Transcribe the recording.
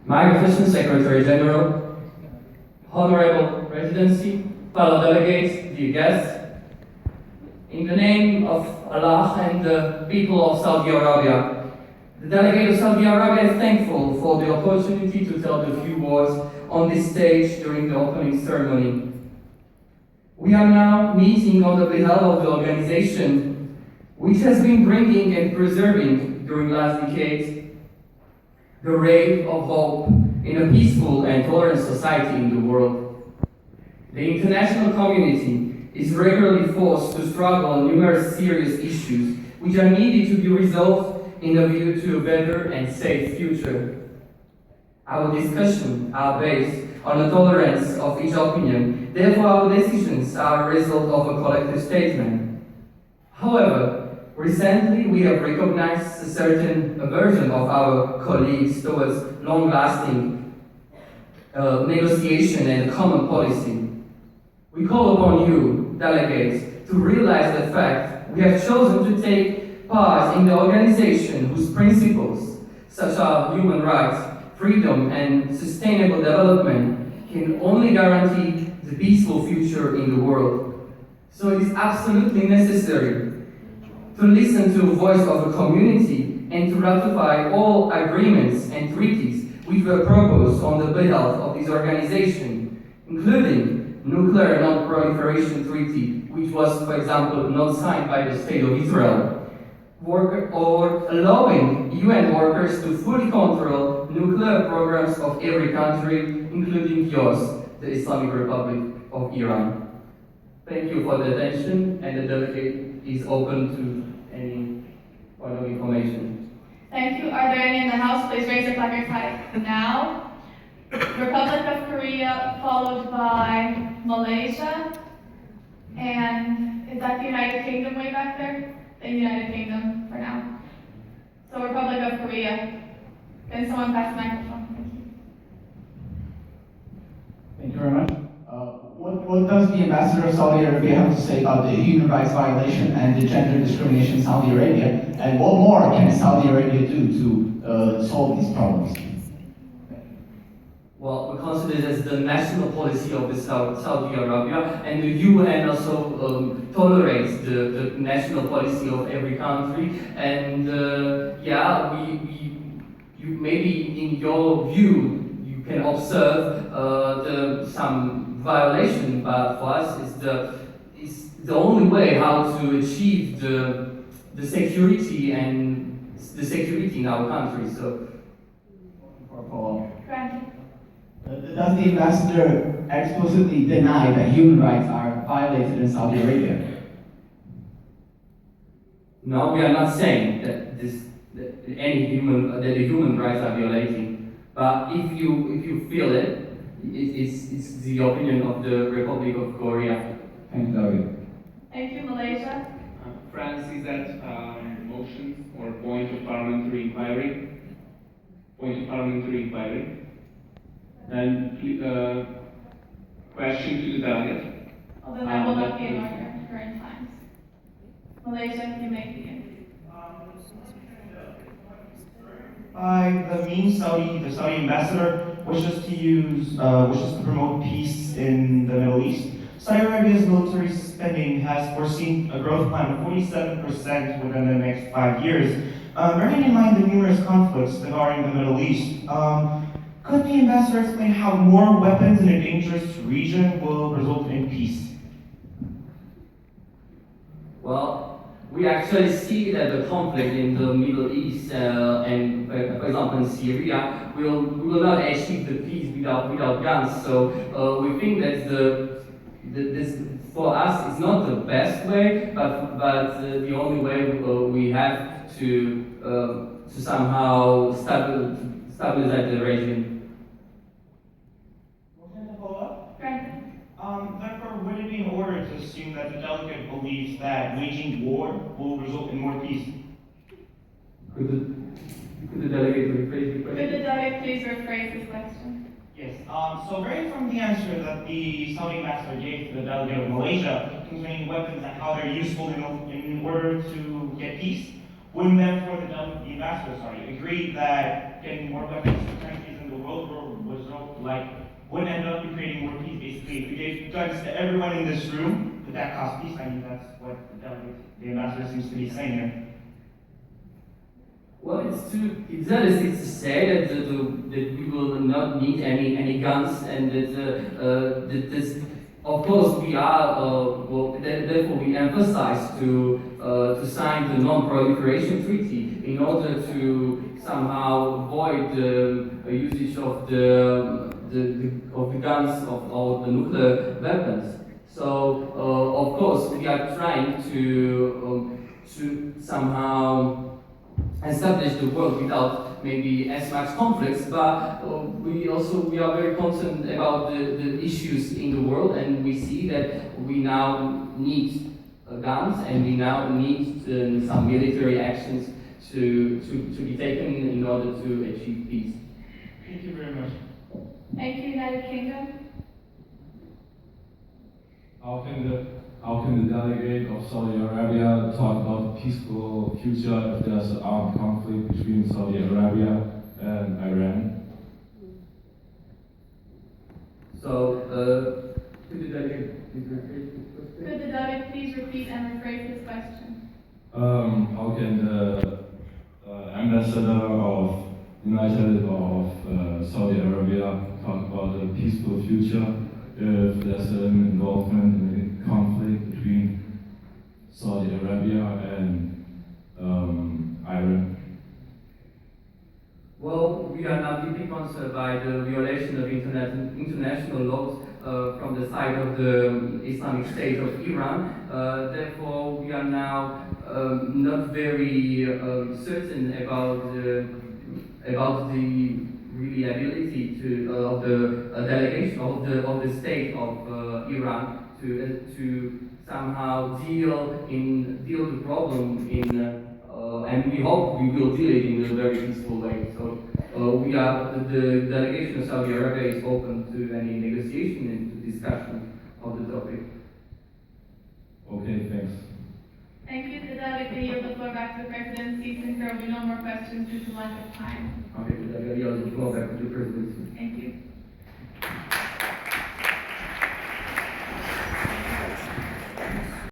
Magnificent Secretary General, Honorable Presidency, fellow delegates, dear guests, in the name of Allah and the people of Saudi Arabia, the delegate of Saudi Arabia is thankful for the opportunity to tell the few words on this stage during the opening ceremony. We are now meeting on the behalf of the organization which has been bringing and preserving during last decades the ray of hope in a peaceful and tolerant society in the world. The international community is regularly forced to struggle on numerous serious issues which are needed to be resolved in a view to a better and safe future. Our discussions are based on the tolerance of each opinion, therefore our decisions are a result of a collective statement. However, recently we have recognized a certain aversion of our colleagues towards long-lasting negotiation and common policy. We call upon you, delegates, to realize the fact we have chosen to take part in the organization whose principles, such as human rights, freedom, and sustainable development, can only guarantee the peaceful future in the world. So it is absolutely necessary to listen to the voice of the community and to ratify all agreements and treaties which were proposed on the behalf of this organization, including Nuclear Non-Proliferation Treaty, which was, for example, not signed by the State of Israel, or allowing UN workers to fully control nuclear programs of every country, including yours, the Islamic Republic of Iran. Thank you for the attention, and the delegate is open to any further information. Thank you. Are there any in the House? Please raise your placards high now. Republic of Korea, followed by Malaysia, and is that the United Kingdom way back there? The United Kingdom for now. So Republic of Korea. Can someone pass the microphone? Thank you. Thank you very much. What does the ambassador of Saudi Arabia have to say about the human rights violation and the gender discrimination in Saudi Arabia? And what more can Saudi Arabia do to solve these problems? Well, we consider it as the national policy of the Saudi Arabia, and the UN also tolerates the national policy of every country. And you maybe in your view you can observe some violation, but for us it's the only way how to achieve the security and the security in our country. So, does the ambassador explicitly deny that human rights are violated in Saudi Arabia? No, we are not saying that the human rights are violating. But if you feel it's the opinion of the Republic of Korea. Thank you. Thank you, Malaysia. France is at motions or point of parliamentary inquiry. Point of parliamentary inquiry. And question to the delegate. Oh, then I will not be in order in current times. Malaysia, you may begin. By the means the Saudi ambassador wishes to promote peace in the Middle East. Saudi Arabia's military spending has foreseen a growth plan of 47% within the next 5 years. Bearing in mind the numerous conflicts regarding the Middle East, could the ambassador explain how more weapons in a dangerous region will result in peace? Well, we actually see that the conflict in the Middle East and, for example, in Syria, we will not achieve the peace without guns. So we think that this for us is not the best way, but the only way we have to somehow stabilize the region. Therefore, would it be in order to assume that the delegate believes that waging war will result in more peace? Could the delegate rephrase the question? Could the delegate please rephrase this question? Yes. So, varying from the answer that the Saudi ambassador gave to the delegate of Malaysia concerning weapons and how they're useful in order to get peace, wouldn't therefore the ambassador agree that getting more weapons to countries in the world like, would end up creating more peace, basically. If we gave drugs to everyone in this room, would that cause peace? I mean, that's what the ambassador seems to be saying here. Well, it's realistic to say that that we will not need any guns, and that this, of course, we are therefore we emphasize to sign the non-proliferation treaty in order to somehow avoid the usage of the guns or the nuclear weapons. So of course we are trying to somehow establish the world without maybe as much conflicts, but we are very concerned about the issues in the world, and we see that we now need guns, and we now need some military actions to be taken in order to achieve peace. Thank you very much. Thank you, United Kingdom. How can the delegate of Saudi Arabia talk about a peaceful future if there's an armed conflict between Saudi Arabia and Iran? So, could the delegate please rephrase this question? Could the delegate please repeat and rephrase his question? How can the ambassador of Saudi Arabia talk about a peaceful future if there's an involvement in a conflict between Saudi Arabia and Iran? Well, we are now deeply concerned by the violation of international laws from the side of the Islamic State of Iran. Therefore, we are now not very certain about the really ability of the delegation of the state of Iran to somehow deal the problem and we hope we will deal it in a very peaceful way. So the delegation of Saudi Arabia is open to any negotiation and to discussion of the topic. Okay, thanks. Thank you. The delegate yield the floor back to the presidency since there will be no more questions due to lack of time. Okay, the delegate yields the floor back to the presidency. Thank you.